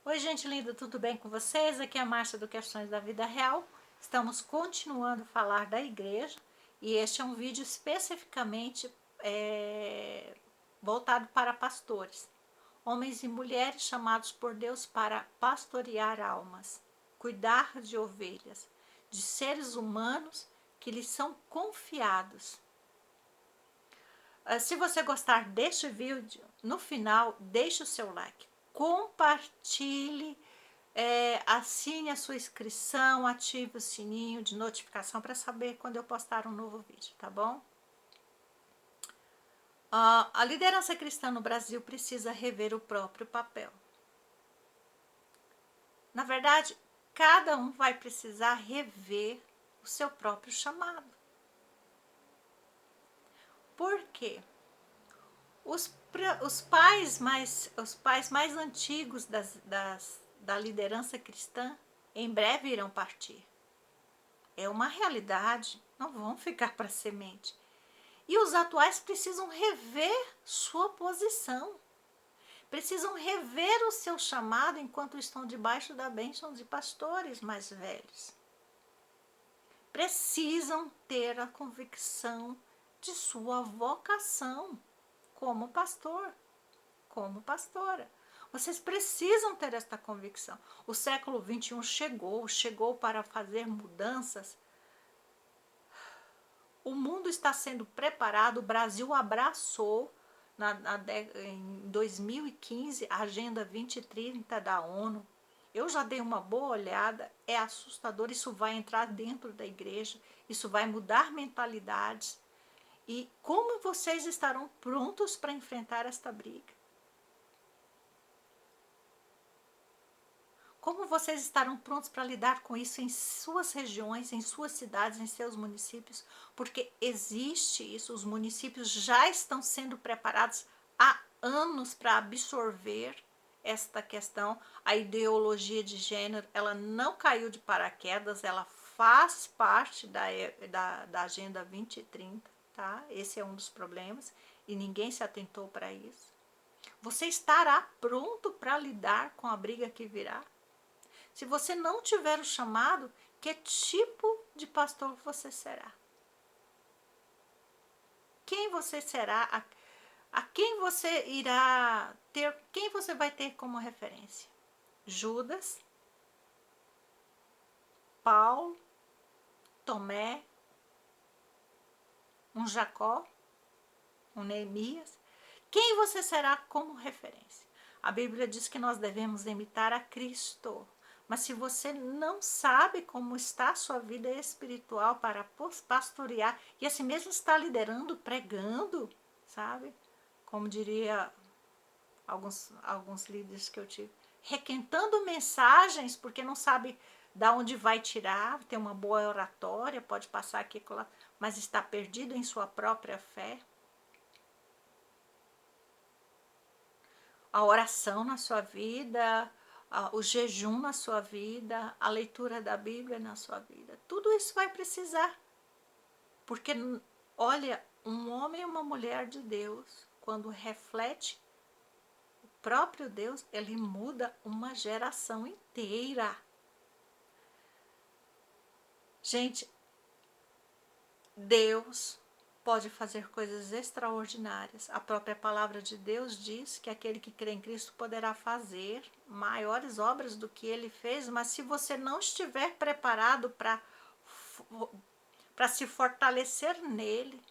Oi, gente linda, tudo bem com vocês? Aqui é a Márcia do Questões da Vida Real. Estamos continuando a falar da igreja e este é um vídeo especificamente voltado para pastores, homens e mulheres chamados por Deus para pastorear almas, cuidar de ovelhas, de seres humanos que lhes são confiados. Se você gostar deste vídeo, no final, deixe o seu like, compartilhe, assine a sua inscrição, ative o sininho de notificação para saber quando eu postar um novo vídeo, tá bom? A liderança cristã no Brasil precisa rever o próprio papel. Na verdade, cada um vai precisar rever o seu próprio chamado. Por quê? Os pais mais antigos da liderança cristã em breve irão partir. É uma realidade, não vão ficar para semente. E os atuais precisam rever sua posição, precisam rever o seu chamado enquanto estão debaixo da bênção de pastores mais velhos. Precisam ter a convicção de sua vocação como pastor, como pastora. Vocês precisam ter esta convicção. O século XXI chegou para fazer mudanças. O mundo está sendo preparado, o Brasil abraçou em 2015 a Agenda 2030 da ONU. Eu já dei uma boa olhada, é assustador, isso vai entrar dentro da igreja, isso vai mudar mentalidades. E como vocês estarão prontos para enfrentar esta briga? Como vocês estarão prontos para lidar com isso em suas regiões, em suas cidades, em seus municípios? Porque existe isso, os municípios já estão sendo preparados há anos para absorver esta questão. A ideologia de gênero, ela não caiu de paraquedas, ela faz parte da Agenda 2030, tá? Esse é um dos problemas e ninguém se atentou para isso. Você estará pronto para lidar com a briga que virá? Se você não tiver o chamado, que tipo de pastor você será? Quem você será? A quem você irá ter? Quem você vai ter como referência? Judas, Paulo, Tomé, um Jacó, um Neemias? Quem você será como referência? A Bíblia diz que nós devemos imitar a Cristo. Mas se você não sabe como está a sua vida espiritual para pastorear, e assim mesmo está liderando, pregando, sabe? Como diria alguns líderes que eu tive, requentando mensagens, porque não sabe da onde vai tirar, tem uma boa oratória, pode passar aqui, mas está perdido em sua própria fé. A oração na sua vida, o jejum na sua vida, a leitura da Bíblia na sua vida. Tudo isso vai precisar. Porque, olha, um homem e uma mulher de Deus, quando reflete o próprio Deus, ele muda uma geração inteira. Gente, Deus pode fazer coisas extraordinárias. A própria palavra de Deus diz que aquele que crê em Cristo poderá fazer maiores obras do que ele fez, mas se você não estiver preparado para se fortalecer nele,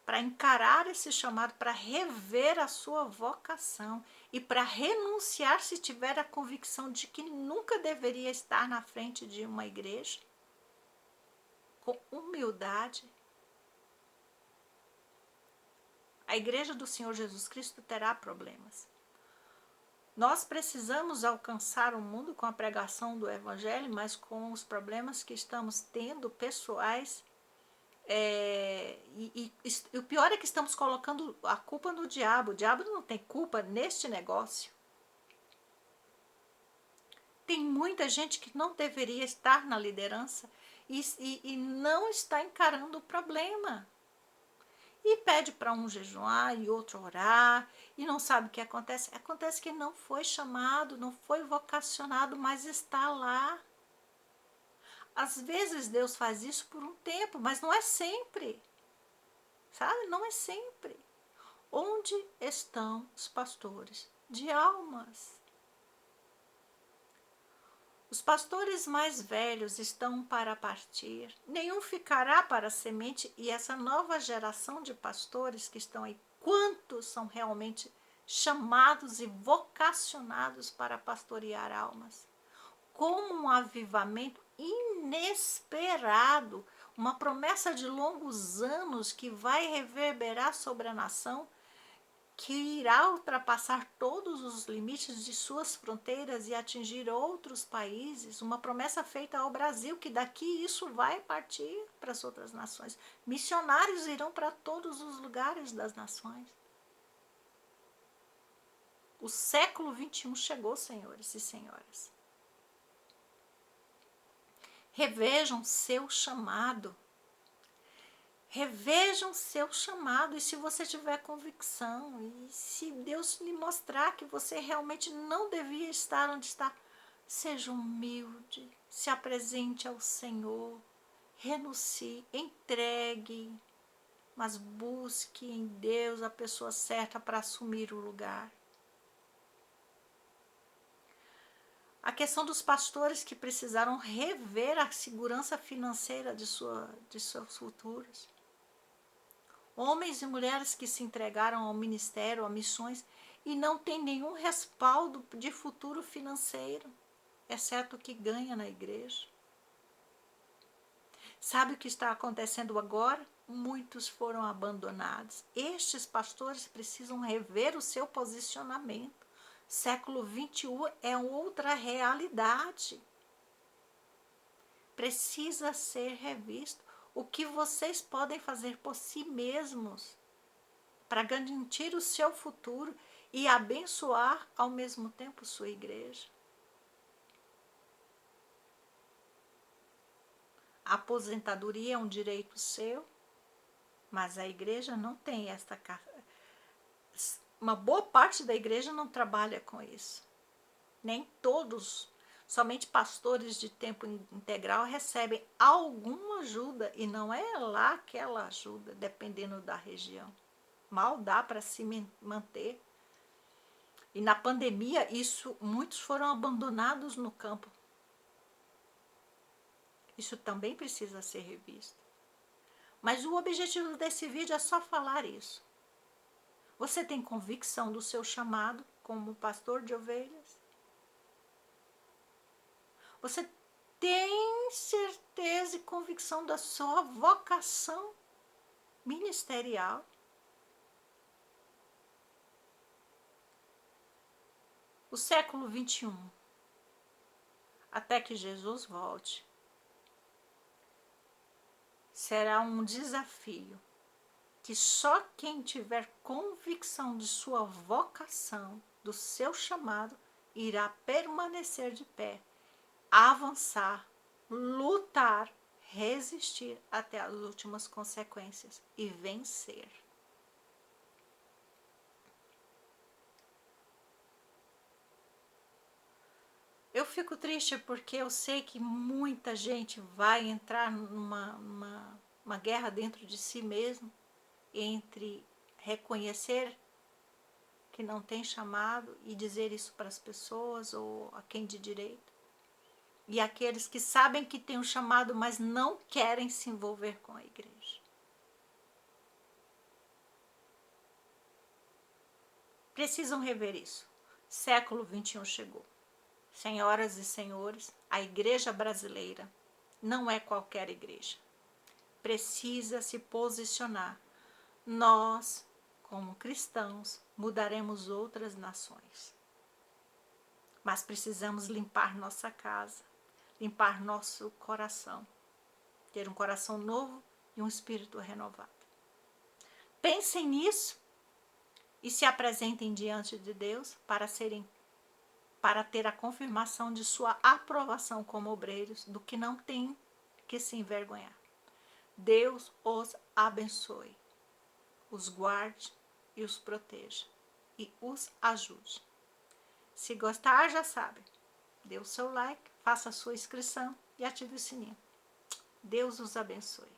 para encarar esse chamado, para rever a sua vocação e para renunciar se tiver a convicção de que nunca deveria estar na frente de uma igreja, com humildade, a igreja do Senhor Jesus Cristo terá problemas. Nós precisamos alcançar o mundo com a pregação do Evangelho, mas com os problemas que estamos tendo pessoais. E o pior é que estamos colocando a culpa no diabo. O diabo não tem culpa neste negócio. Tem muita gente que não deveria estar na liderança e não está encarando o problema. e pede para um jejuar e outro orar, e não sabe o que acontece. Acontece que não foi chamado, não foi vocacionado, mas está lá. Às vezes Deus faz isso por um tempo, mas não é sempre, sabe? Não é sempre. Onde estão os pastores de almas? Os pastores mais velhos estão para partir, nenhum ficará para a semente, e essa nova geração de pastores que estão aí, quantos são realmente chamados e vocacionados para pastorear almas? Como um avivamento inesperado, uma promessa de longos anos que vai reverberar sobre a nação, que irá ultrapassar todos os limites de suas fronteiras e atingir outros países, uma promessa feita ao Brasil, que daqui isso vai partir para as outras nações. Missionários irão para todos os lugares das nações. O século XXI chegou, senhores e senhoras. Revejam seu chamado. Revejam seu chamado, e se você tiver convicção, e se Deus lhe mostrar que você realmente não devia estar onde está, seja humilde, se apresente ao Senhor, renuncie, entregue, mas busque em Deus a pessoa certa para assumir o lugar. A questão dos pastores que precisaram rever a segurança financeira de seus futuros. Homens e mulheres que se entregaram ao ministério, a missões, e não têm nenhum respaldo de futuro financeiro, exceto o que ganha na igreja. Sabe o que está acontecendo agora? Muitos foram abandonados. Estes pastores precisam rever o seu posicionamento. Século XXI é outra realidade. Precisa ser revisto. O que vocês podem fazer por si mesmos para garantir o seu futuro e abençoar ao mesmo tempo sua igreja. A aposentadoria é um direito seu, mas a igreja não tem esta. Uma boa parte da igreja não trabalha com isso. Nem todos, somente pastores de tempo integral recebem alguma ajuda, e não é lá aquela ajuda, dependendo da região. Mal dá para se manter. E na pandemia, muitos foram abandonados no campo. Isso também precisa ser revisto. Mas o objetivo desse vídeo é só falar isso. Você tem convicção do seu chamado como pastor de ovelhas? Você tem certeza e convicção da sua vocação ministerial? O século XXI, até que Jesus volte, será um desafio que só quem tiver convicção de sua vocação, do seu chamado, irá permanecer de pé, avançar, lutar, resistir até as últimas consequências e vencer. Eu fico triste porque eu sei que muita gente vai entrar numa guerra dentro de si mesmo, entre reconhecer que não tem chamado e dizer isso para as pessoas ou a quem de direito, e aqueles que sabem que tem um chamado, mas não querem se envolver com a igreja. Precisam rever isso. Século XXI chegou. Senhoras e senhores, a igreja brasileira não é qualquer igreja. Precisa se posicionar. Nós, como cristãos, mudaremos outras nações. Mas precisamos limpar nossa casa, limpar nosso coração, ter um coração novo e um espírito renovado. Pensem nisso e se apresentem diante de Deus para ter a confirmação de sua aprovação como obreiros, do que não tem que se envergonhar. Deus os abençoe. os guarde e os proteja e os ajude. Se gostar, já sabe, dê o seu like, faça a sua inscrição e ative o sininho. Deus os abençoe.